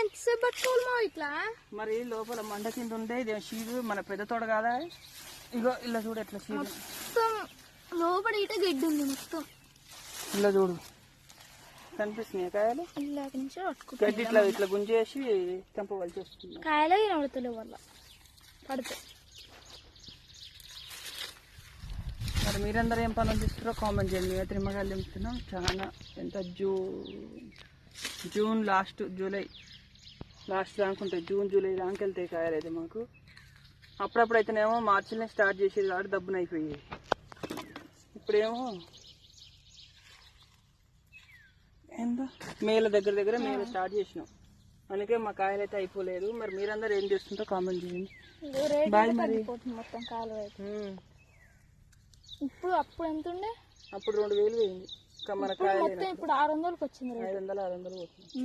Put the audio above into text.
ఎంతసేపు పట్టుకోవాలి మా ఇట్లా మరి లోపల మంట కింద ఉంటే ఇది షీడు మన పెద్ద తోట కాదా? ఇగో ఇలా చూడు ఎట్లా షీడు మొత్తం లోపల ఇట గడ్డి ఉంది మొత్తం. ఇలా చూడు కనిపిస్తున్నాయి కాయలు. ఇలా నుంచి గడ్డి ఇట్లా ఇట్లా గుంజేసి తెంపవలసి వస్తుంది. కాయలే కనబడతలేవు వల్ల పడితే. మరి మీరందరూ ఏం పనులు చేస్తారో కామెంట్ చేయండి. మేమైతే నిమ్మకాయలు తెంపుతున్నాం. చాలా ఎంత జూన్ లాస్ట్ జూలై లాస్ట్ దానికుంటాయి. జూన్ జూలై దానికి వెళ్తాయి కాయలు అయితే మాకు. అప్పుడప్పుడు అయితేనేమో మార్చిలోనే స్టార్ట్ చేసేది కాబట్టి దబ్బున అయిపోయేది. ఇప్పుడేమో ఏందో మేల దగ్గర మేల స్టార్ట్ చేసినాం. అందుకే మా కాయలు అయితే అయిపోలేదు. మరి మీరందరూ ఏం చేస్తుంటో కామెంట్ చేయండి. బాయ్ మరి. మొత్తం కాలు ఇప్పుడు అప్పుడు ఎంత ఉండే? అప్పుడు 2000 పోయింది. మన కాయలు ఇప్పుడు 600కి వచ్చింది. 500 600 పోతుంది.